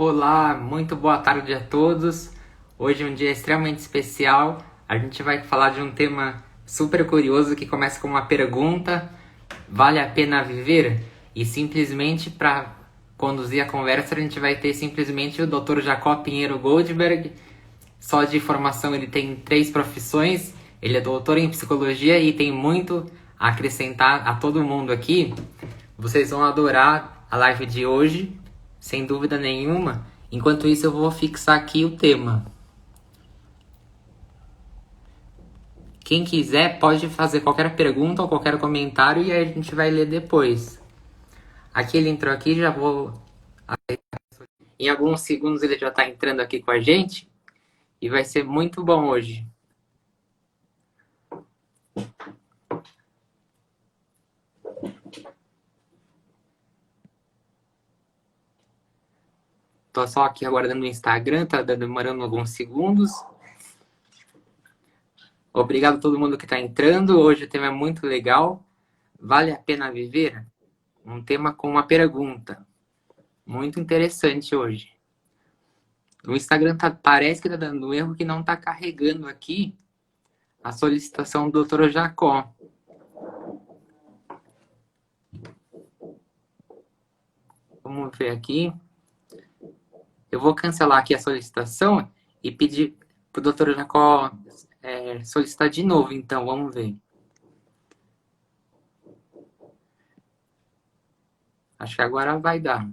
Olá, muito boa tarde a todos. Hoje é um dia extremamente especial. A gente vai falar de um tema super curioso que começa com uma pergunta: vale a pena viver? E simplesmente para conduzir a conversa, a gente vai ter simplesmente o Dr. Jacó Pinheiro Goldberg. Só de formação, ele tem 3 profissões. Ele é doutor em psicologia e tem muito a acrescentar a todo mundo aqui. Vocês vão adorar a live de hoje, sem dúvida nenhuma. Enquanto isso, eu vou fixar aqui o tema. Quem quiser pode fazer qualquer pergunta ou qualquer comentário e aí a gente vai ler depois. Aqui ele entrou aqui, já vou... Em alguns segundos ele já está entrando aqui com a gente e vai ser muito bom hoje. Tô só aqui aguardando o Instagram, tá demorando alguns segundos. Obrigado a todo mundo que está entrando. Hoje o tema é muito legal. Vale a pena viver? Um tema com uma pergunta. Muito interessante hoje. O Instagram parece que está dando um erro que não está carregando aqui a solicitação do Dr. Jacó. Vamos ver aqui. Eu vou cancelar aqui a solicitação e pedir para o Dr. Jacó solicitar de novo. Então, vamos ver. Acho que agora vai dar.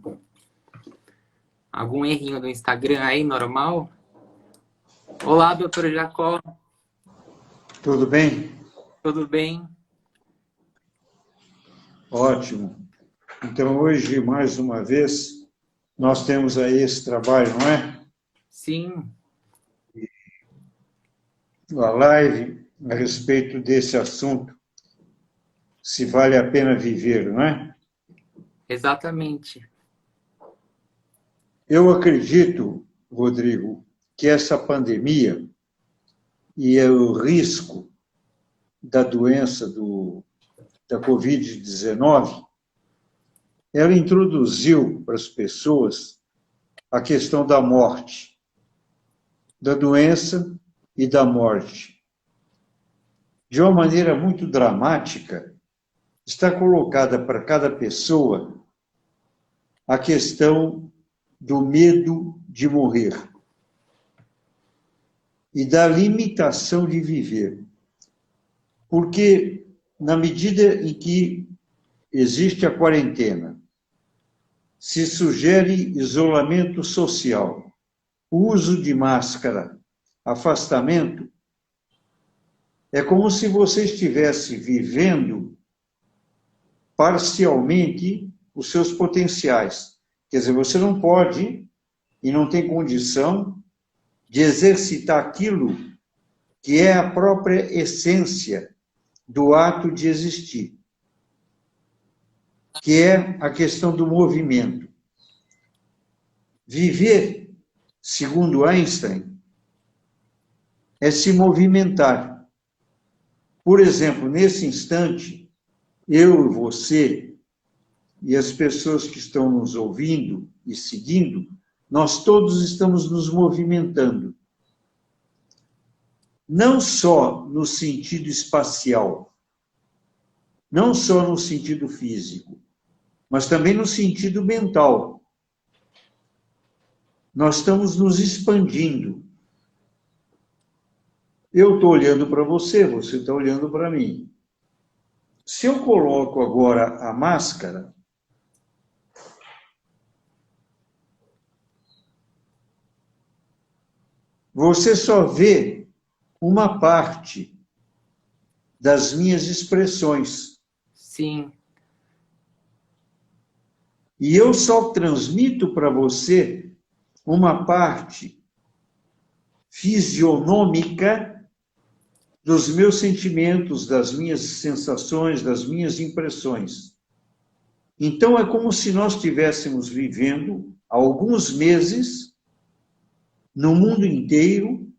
Algum errinho do Instagram aí, normal? Olá, Dr. Jacó. Tudo bem? Tudo bem? Ótimo. Então, hoje, mais uma vez, nós temos aí esse trabalho, não é? Sim, A live a respeito desse assunto, se vale a pena viver, não é? exatamente. Eu acredito, Rodrigo, que essa pandemia e o risco da doença da Covid-19, ela introduziu para as pessoas a questão da morte, da doença e da morte. De uma maneira muito dramática, está colocada para cada pessoa a questão do medo de morrer e da limitação de viver. Porque, na medida em que existe a quarentena, se sugere isolamento social, uso de máscara, afastamento, é como se você estivesse vivendo parcialmente os seus potenciais. Quer dizer, você não pode e não tem condição de exercitar aquilo que é a própria essência do ato de existir, que é a questão do movimento. Viver, segundo Einstein, é se movimentar. Por exemplo, nesse instante, eu e você e as pessoas que estão nos ouvindo e seguindo, nós todos estamos nos movimentando. Não só no sentido espacial, não só no sentido físico, mas também no sentido mental. Nós estamos nos expandindo. Eu estou olhando para você, você está olhando para mim. Se eu coloco agora a máscara, você só vê uma parte das minhas expressões. Sim, E eu só transmito para você uma parte fisionômica dos meus sentimentos, das minhas sensações, das minhas impressões. Então, é como se nós estivéssemos vivendo há alguns meses, no mundo inteiro,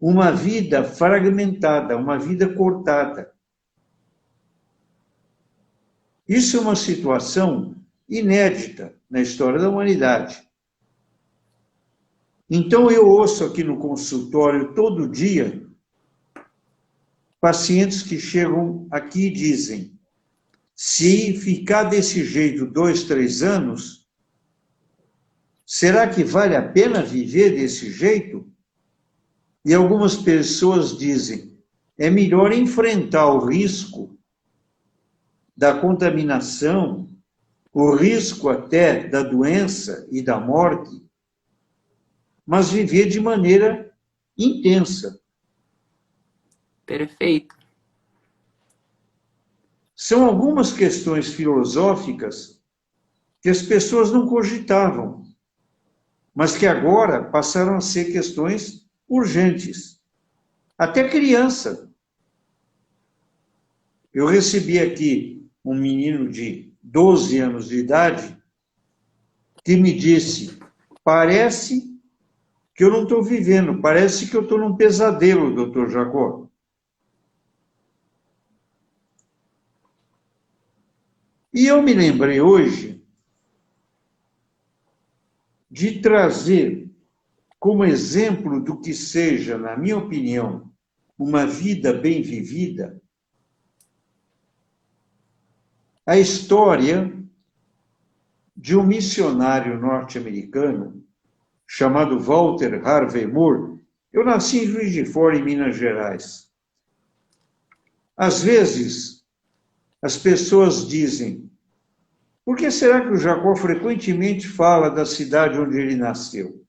uma vida fragmentada, uma vida cortada. Isso é uma situação inédita na história da humanidade. Então, eu ouço aqui no consultório todo dia pacientes que chegam aqui e dizem: se ficar desse jeito 2, 3 anos, será que vale a pena viver desse jeito? E algumas pessoas dizem: é melhor enfrentar o risco da contaminação, o risco até da doença e da morte, mas viver de maneira intensa. Perfeito. São algumas questões filosóficas que as pessoas não cogitavam, mas que agora passaram a ser questões urgentes. Até criança. Eu recebi aqui um menino de 12 anos de idade que me disse: parece que eu não estou vivendo, parece que eu estou num pesadelo, doutor Jacó. E eu me lembrei hoje de trazer como exemplo do que seja, na minha opinião, uma vida bem vivida, a história de um missionário norte-americano chamado Walter Harvey Moore. Eu nasci em Juiz de Fora, em Minas Gerais. Às vezes, as pessoas dizem: por que será que o Jacó frequentemente fala da cidade onde ele nasceu?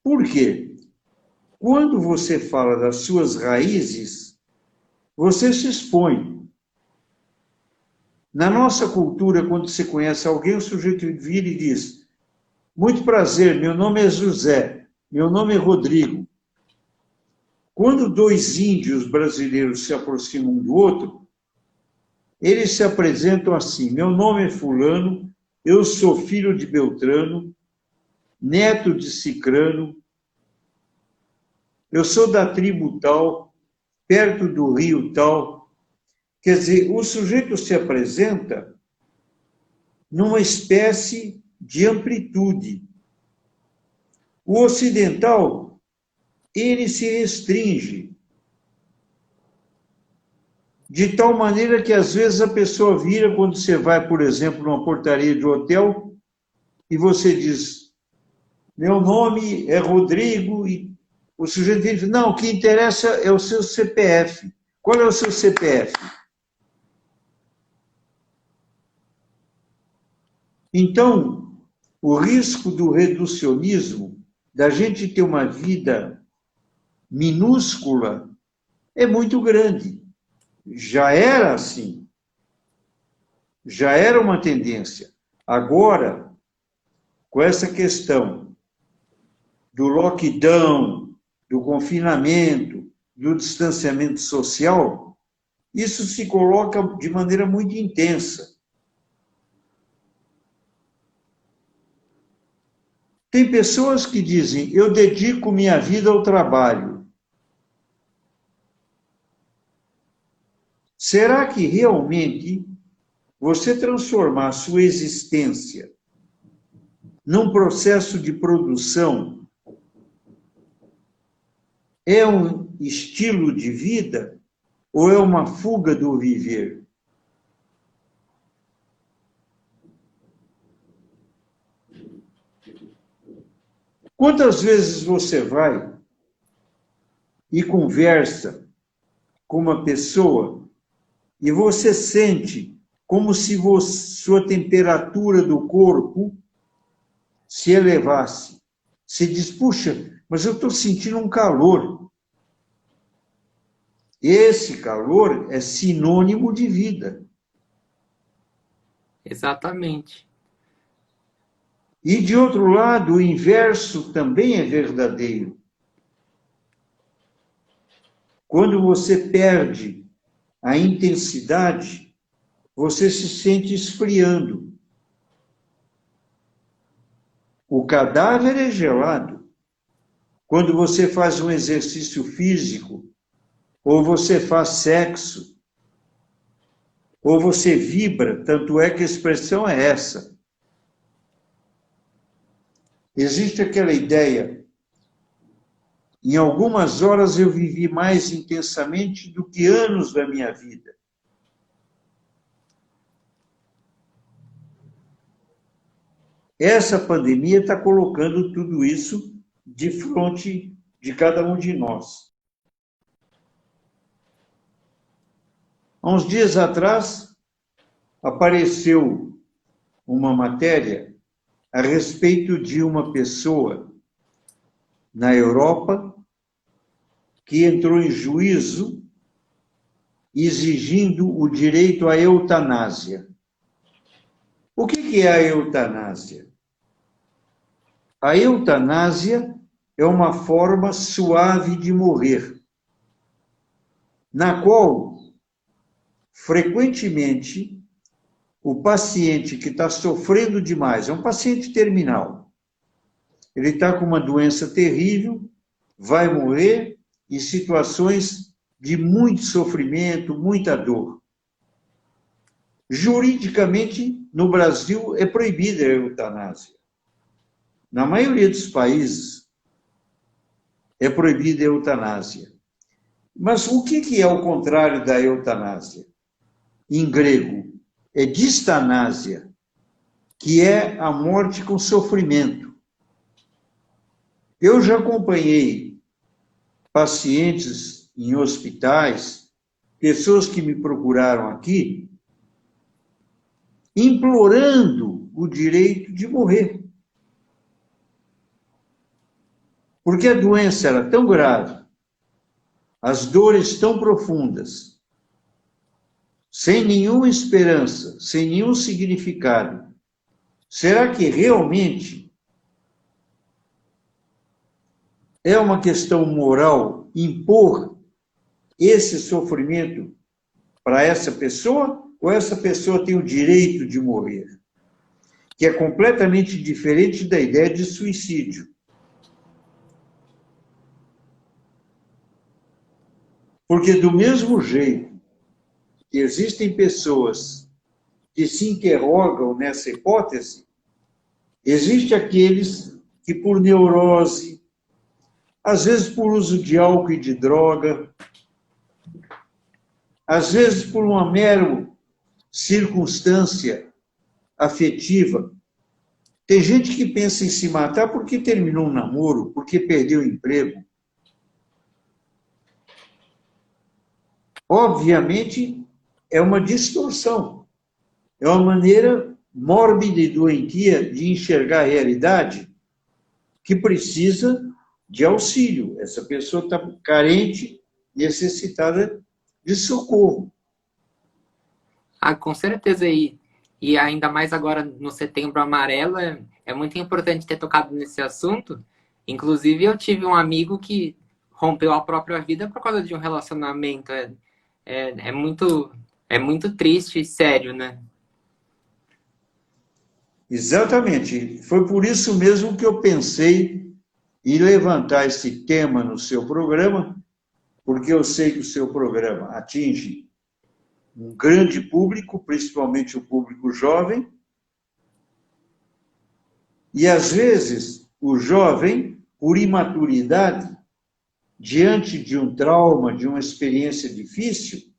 Por quê? Quando você fala das suas raízes, você se expõe. Na nossa cultura, quando você conhece alguém, o sujeito vira e diz: muito prazer, meu nome é José, meu nome é Rodrigo. Quando dois índios brasileiros se aproximam um do outro, eles se apresentam assim: meu nome é fulano, eu sou filho de Beltrano, neto de Cicrano, eu sou da tribo tal, perto do rio tal. Quer dizer, o sujeito se apresenta numa espécie de amplitude. O ocidental, ele se restringe, de tal maneira que às vezes a pessoa vira, quando você vai, por exemplo, numa portaria de hotel, e você diz: meu nome é Rodrigo, e o sujeito diz: não, o que interessa é o seu CPF. Qual é o seu CPF? Então, o risco do reducionismo, da gente ter uma vida minúscula, é muito grande. Já era assim. Já era uma tendência. Agora, com essa questão do lockdown, do confinamento, do distanciamento social, isso se coloca de maneira muito intensa. Tem pessoas que dizem: eu dedico minha vida ao trabalho. Será que realmente você transformar a sua existência num processo de produção é um estilo de vida ou é uma fuga do viver? Quantas vezes você vai e conversa com uma pessoa e você sente como se sua temperatura do corpo se elevasse? Se diz: puxa, mas eu estou sentindo um calor. Esse calor é sinônimo de vida. Exatamente. E, de outro lado, o inverso também é verdadeiro. Quando você perde a intensidade, você se sente esfriando. O cadáver é gelado. Quando você faz um exercício físico, ou você faz sexo, ou você vibra, tanto é que a expressão é essa. Existe aquela ideia, em algumas horas eu vivi mais intensamente do que anos da minha vida. Essa pandemia está colocando tudo isso de frente de cada um de nós. Há uns dias atrás, apareceu uma matéria a respeito de uma pessoa na Europa que entrou em juízo exigindo o direito à eutanásia. O que é a eutanásia? A eutanásia é uma forma suave de morrer, na qual, frequentemente, o paciente que está sofrendo demais, é um paciente terminal, ele está com uma doença terrível, vai morrer em situações de muito sofrimento, muita dor. Juridicamente, no Brasil, é proibida a eutanásia. Na maioria dos países, é proibida a eutanásia. Mas o que é o contrário da eutanásia? Em grego, é distanásia, que é a morte com sofrimento. Eu já acompanhei pacientes em hospitais, pessoas que me procuraram aqui, implorando o direito de morrer. Porque a doença era tão grave, as dores tão profundas, sem nenhuma esperança, sem nenhum significado. Será que realmente é uma questão moral impor esse sofrimento para essa pessoa, ou essa pessoa tem o direito de morrer? Que é completamente diferente da ideia de suicídio. Porque do mesmo jeito que existem pessoas que se interrogam nessa hipótese, existem aqueles que por neurose, às vezes por uso de álcool e de droga, às vezes por uma mera circunstância afetiva. Tem gente que pensa em se matar porque terminou um namoro, porque perdeu o emprego. Obviamente, é uma distorção. É uma maneira mórbida e doentia de enxergar a realidade que precisa de auxílio. Essa pessoa está carente, necessitada de socorro. Ah, com certeza. E ainda mais agora no Setembro Amarelo, é muito importante ter tocado nesse assunto. Inclusive, eu tive um amigo que rompeu a própria vida por causa de um relacionamento. É muito triste e sério, né? Exatamente. Foi por isso mesmo que eu pensei em levantar esse tema no seu programa, porque eu sei que o seu programa atinge um grande público, principalmente o público jovem, e às vezes o jovem, por imaturidade, diante de um trauma, de uma experiência difícil,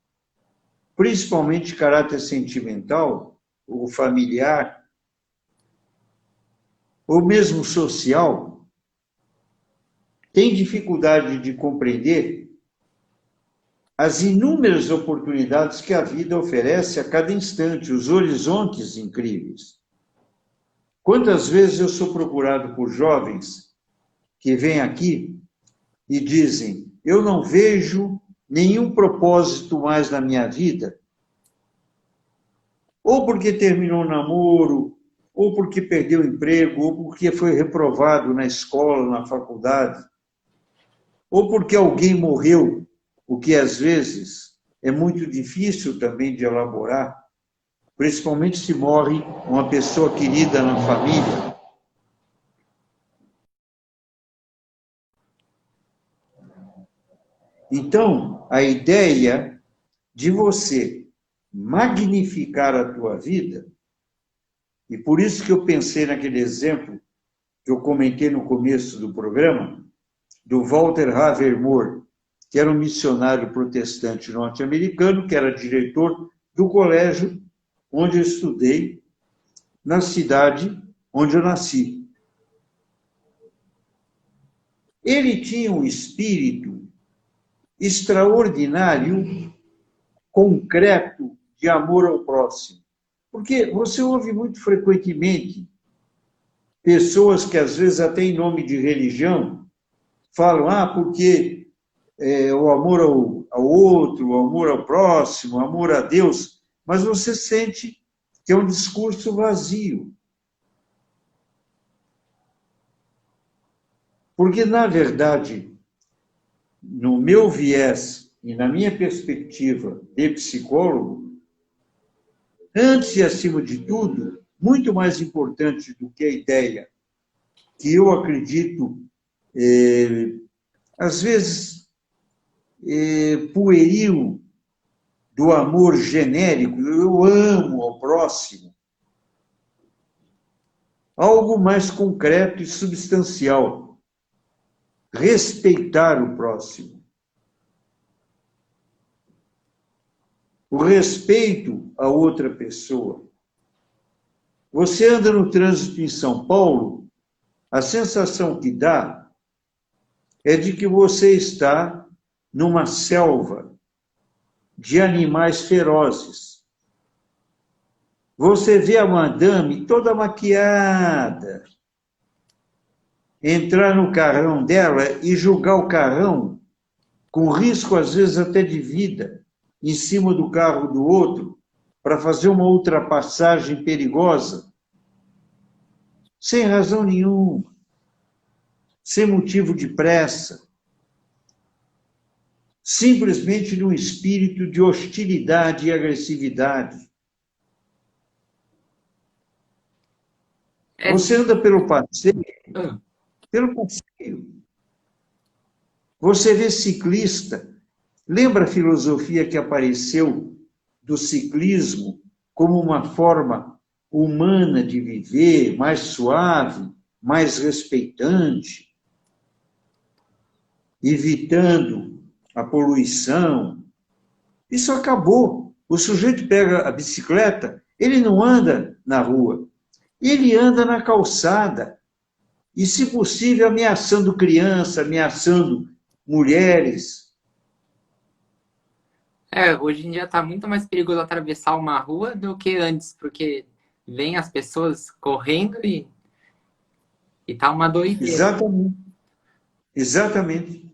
principalmente de caráter sentimental ou familiar, ou mesmo social, tem dificuldade de compreender as inúmeras oportunidades que a vida oferece a cada instante, os horizontes incríveis. Quantas vezes eu sou procurado por jovens que vêm aqui e dizem: eu não vejo nenhum propósito mais na minha vida, ou porque terminou o namoro, ou porque perdeu o emprego, ou porque foi reprovado na escola, na faculdade, ou porque alguém morreu, o que às vezes é muito difícil também de elaborar, principalmente se morre uma pessoa querida na família. Então, a ideia de você magnificar a tua vida, e por isso que eu pensei naquele exemplo que eu comentei no começo do programa, do Walter Havermore, que era um missionário protestante norte-americano, que era diretor do colégio onde eu estudei, na cidade onde eu nasci. Ele tinha um espírito extraordinário, concreto, de amor ao próximo. Porque você ouve muito frequentemente pessoas que, às vezes, até em nome de religião, falam, porque o amor ao outro, o amor ao próximo, o amor a Deus, mas você sente que é um discurso vazio. Porque, na verdade, no meu viés e na minha perspectiva de psicólogo, antes e acima de tudo, muito mais importante do que a ideia que eu acredito, às vezes, pueril, do amor genérico, eu amo ao próximo, algo mais concreto e substancial, respeitar o próximo. O respeito a outra pessoa. Você anda no trânsito em São Paulo, a sensação que dá é de que você está numa selva de animais ferozes. Você vê a madame toda maquiada, entrar no carrão dela e julgar o carrão, com risco, às vezes, até de vida, em cima do carro do outro, para fazer uma ultrapassagem perigosa, sem razão nenhuma, sem motivo de pressa, simplesmente num espírito de hostilidade e agressividade. Você anda pelo passeio, você vê ciclista. Lembra a filosofia que apareceu do ciclismo como uma forma humana de viver, mais suave, mais respeitante, evitando a poluição? Isso acabou. O sujeito pega a bicicleta, ele não anda na rua, ele anda na calçada, e, se possível, ameaçando crianças, ameaçando mulheres. Hoje em dia tá muito mais perigoso atravessar uma rua do que antes, porque vem as pessoas correndo e tá uma doideira. Exatamente. Exatamente.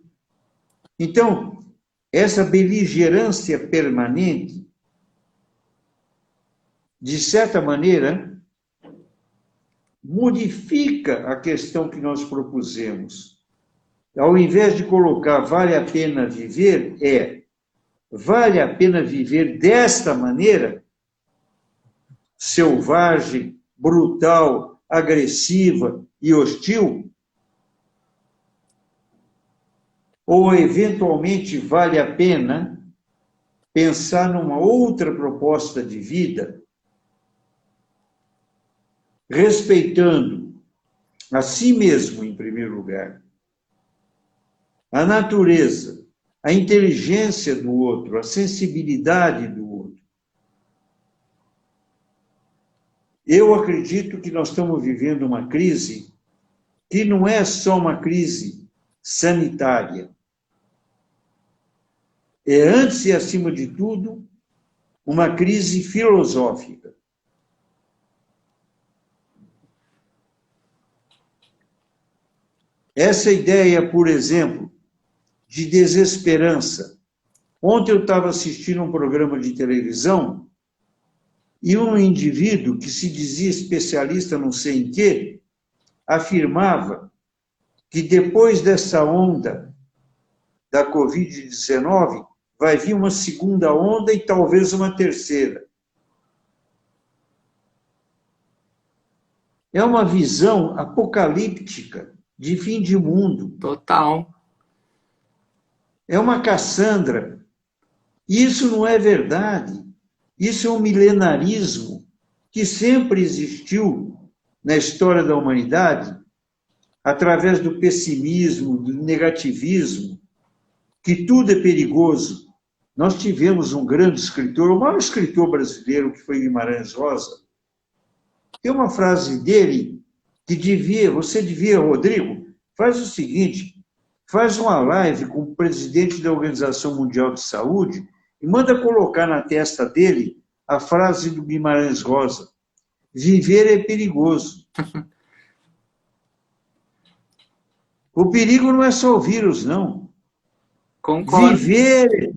Então, essa beligerância permanente, de certa maneira, modifica a questão que nós propusemos. Ao invés de colocar vale a pena viver, vale a pena viver desta maneira, selvagem, brutal, agressiva e hostil? Ou, eventualmente, vale a pena pensar numa outra proposta de vida, respeitando a si mesmo, em primeiro lugar, a natureza, a inteligência do outro, a sensibilidade do outro. Eu acredito que nós estamos vivendo uma crise que não é só uma crise sanitária. É, antes e acima de tudo, uma crise filosófica. Essa ideia, por exemplo, de desesperança. Ontem eu estava assistindo um programa de televisão e um indivíduo que se dizia especialista não sei em quê, afirmava que depois dessa onda da Covid-19 vai vir uma segunda onda e talvez uma terceira. É uma visão apocalíptica de fim de mundo. Total. É uma Cassandra. Isso não é verdade. Isso é um milenarismo que sempre existiu na história da humanidade através do pessimismo, do negativismo, que tudo é perigoso. Nós tivemos um grande escritor, o maior escritor brasileiro, que foi Guimarães Rosa. Tem uma frase dele que você devia, Rodrigo, faz o seguinte, faz uma live com o presidente da Organização Mundial de Saúde e manda colocar na testa dele a frase do Guimarães Rosa: viver é perigoso. O perigo não é só o vírus, não. Concordo. Viver.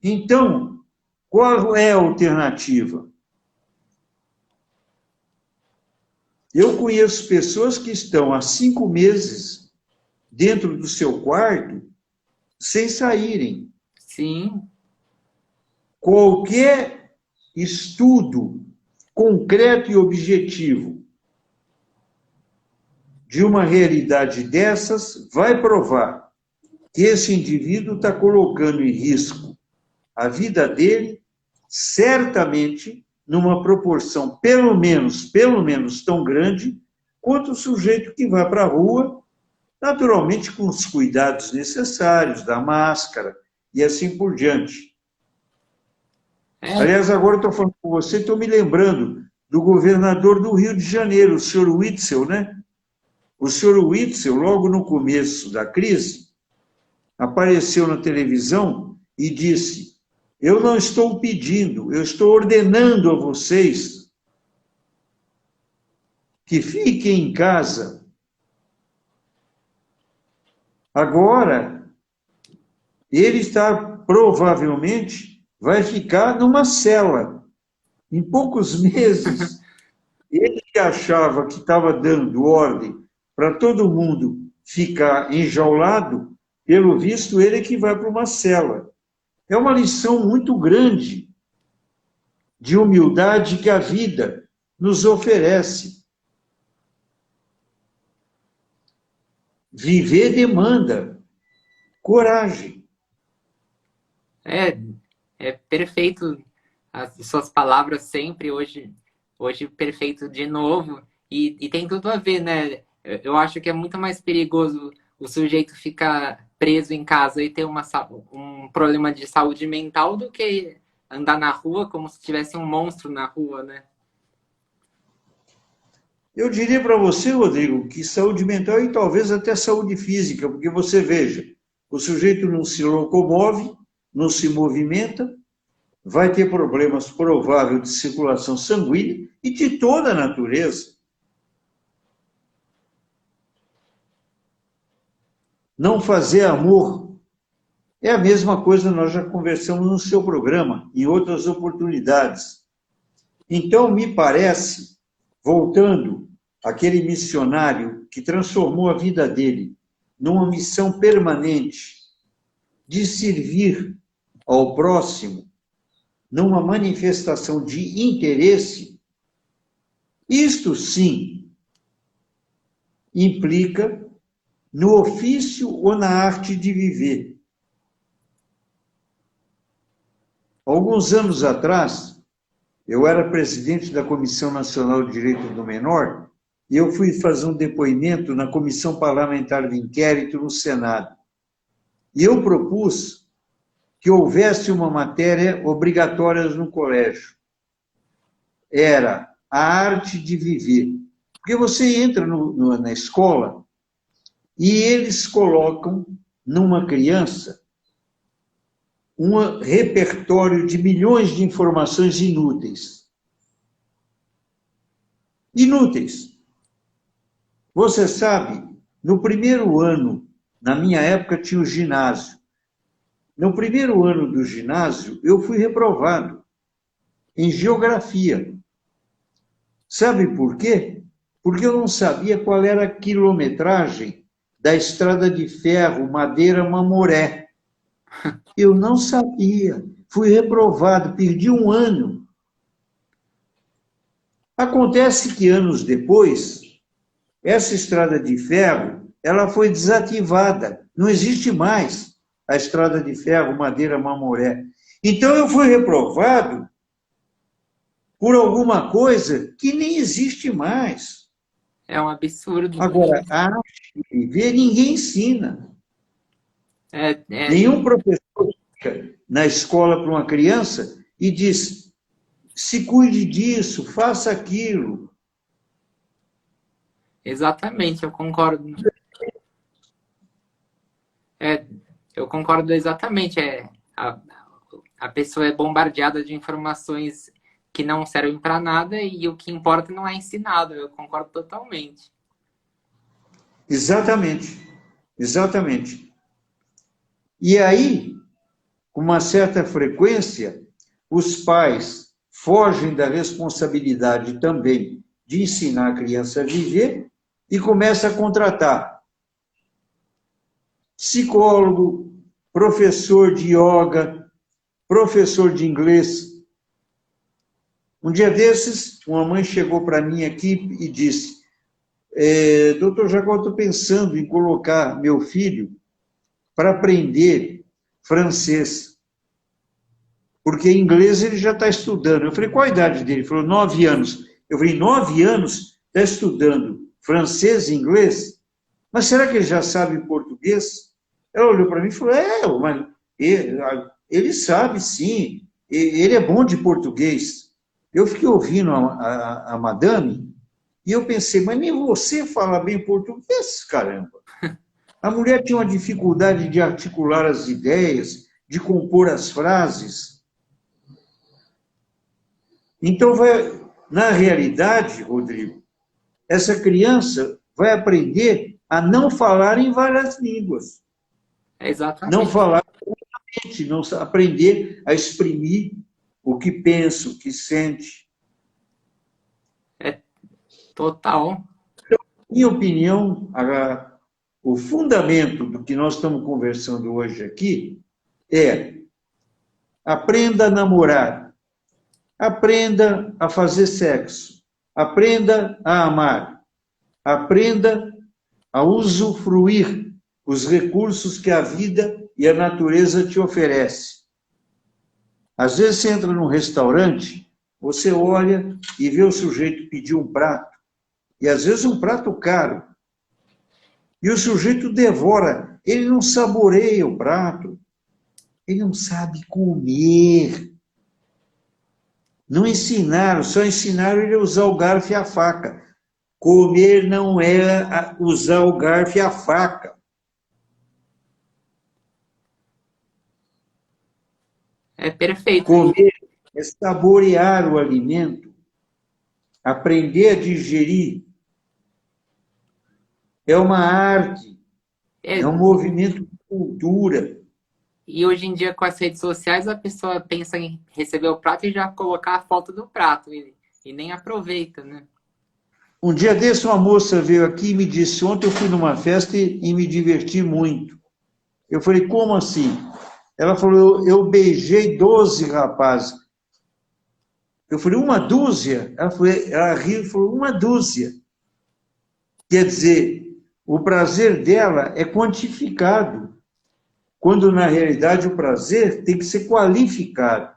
Então, qual é a alternativa? Eu conheço pessoas que estão há 5 meses dentro do seu quarto sem saírem. Sim. Qualquer estudo concreto e objetivo de uma realidade dessas vai provar que esse indivíduo está colocando em risco a vida dele, certamente, numa proporção pelo menos tão grande, quanto o sujeito que vai para a rua, naturalmente com os cuidados necessários, da máscara e assim por diante. Aliás, agora eu estou falando com você, estou me lembrando do governador do Rio de Janeiro, o senhor Witzel, né? O senhor Witzel, logo no começo da crise, apareceu na televisão e disse: eu não estou pedindo, eu estou ordenando a vocês que fiquem em casa. Agora, ele provavelmente vai ficar numa cela. Em poucos meses, ele que achava que estava dando ordem para todo mundo ficar enjaulado, pelo visto, ele é que vai para uma cela. É uma lição muito grande de humildade que a vida nos oferece. Viver demanda coragem. É perfeito as suas palavras sempre, hoje perfeito de novo. E tem tudo a ver, né? Eu acho que é muito mais perigoso o sujeito ficar preso em casa e ter um problema de saúde mental do que andar na rua como se tivesse um monstro na rua, né? Eu diria para você, Rodrigo, que saúde mental e talvez até saúde física, porque você veja, o sujeito não se locomove, não se movimenta, vai ter problemas prováveis de circulação sanguínea e de toda a natureza. Não fazer amor é a mesma coisa, nós já conversamos no seu programa, em outras oportunidades. Então, me parece, voltando àquele missionário que transformou a vida dele numa missão permanente de servir ao próximo, numa manifestação de interesse, isto sim implica no ofício ou na arte de viver. Alguns anos atrás, eu era presidente da Comissão Nacional de Direito do Menor e eu fui fazer um depoimento na Comissão Parlamentar de Inquérito no Senado. E eu propus que houvesse uma matéria obrigatória no colégio. Era a arte de viver. Porque você entra na escola e eles colocam numa criança um repertório de milhões de informações inúteis. Inúteis. Você sabe, no primeiro ano, na minha época tinha o ginásio. No primeiro ano do ginásio, eu fui reprovado em geografia. Sabe por quê? Porque eu não sabia qual era a quilometragem da estrada de ferro Madeira-Mamoré. Eu não sabia. Fui reprovado, perdi um ano. Acontece que anos depois, essa estrada de ferro, ela foi desativada. Não existe mais a estrada de ferro Madeira-Mamoré. Então eu fui reprovado por alguma coisa que nem existe mais. É um absurdo. Agora, a arte de viver ninguém ensina. É, é, Nenhum professor fica na escola para uma criança e diz: se cuide disso, faça aquilo. exatamente, eu concordo. É, eu concordo exatamente. A pessoa é bombardeada de informações que não servem para nada e o que importa não é ensinado. Eu concordo totalmente. Exatamente, exatamente. E aí, com uma certa frequência, os pais fogem da responsabilidade também de ensinar a criança a viver e começam a contratar psicólogo, professor de yoga, professor de inglês. Um dia desses, uma mãe chegou para mim aqui e disse: doutor Jacó, estou pensando em colocar meu filho para aprender francês, porque inglês ele já está estudando. Eu falei: qual a idade dele? Ele falou: 9 anos. Eu falei: 9 anos? Está estudando francês e inglês? Mas será que ele já sabe português? Ela olhou para mim e falou: mas ele sabe sim, ele é bom de português. Eu fiquei ouvindo a madame e eu pensei: mas nem você fala bem português, caramba. A mulher tinha uma dificuldade de articular as ideias, de compor as frases. Então, na realidade, Rodrigo, essa criança vai aprender a não falar em várias línguas. É Não exatamente. falar, não aprender a exprimir o que pensa, o que sente. É total. Minha opinião, o fundamento do que nós estamos conversando hoje aqui é: aprenda a namorar, aprenda a fazer sexo, aprenda a amar, aprenda a usufruir os recursos que a vida e a natureza te oferece. Às vezes você entra num restaurante, você olha e vê o sujeito pedir um prato, e às vezes um prato caro, e o sujeito devora, ele não saboreia o prato, ele não sabe comer. Não ensinaram, só ensinaram ele a usar o garfo e a faca. Comer não é usar o garfo e a faca. É perfeito. Comer é saborear o alimento, aprender a digerir. É uma arte, é É, um movimento de cultura. e hoje em dia, com as redes sociais, a pessoa pensa em receber o prato e já colocar a foto do prato e nem aproveita, né? Um dia desse, uma moça veio aqui e me disse: ontem eu fui numa festa e me diverti muito. Eu falei: como assim? Ela falou: eu beijei 12 rapazes. Eu falei: uma dúzia? Ela riu e falou: uma dúzia. Quer dizer, o prazer dela é quantificado, quando na realidade o prazer tem que ser qualificado.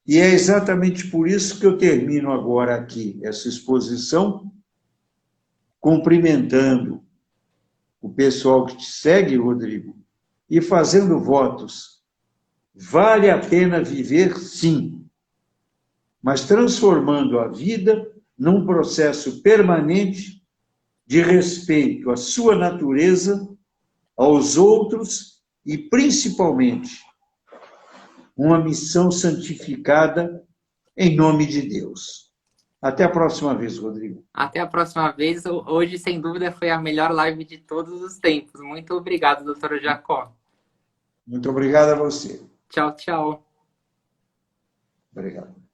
E é exatamente por isso que eu termino agora aqui essa exposição, cumprimentando o pessoal que te segue, Rodrigo, e fazendo votos. Vale a pena viver, sim, mas transformando a vida num processo permanente de respeito à sua natureza, aos outros e, principalmente, uma missão santificada em nome de Deus. Até a próxima vez, Rodrigo. Até a próxima vez. Hoje, sem dúvida, foi a melhor live de todos os tempos. Muito obrigado, doutor Jacó. Muito obrigado a você. Tchau, tchau. Obrigado.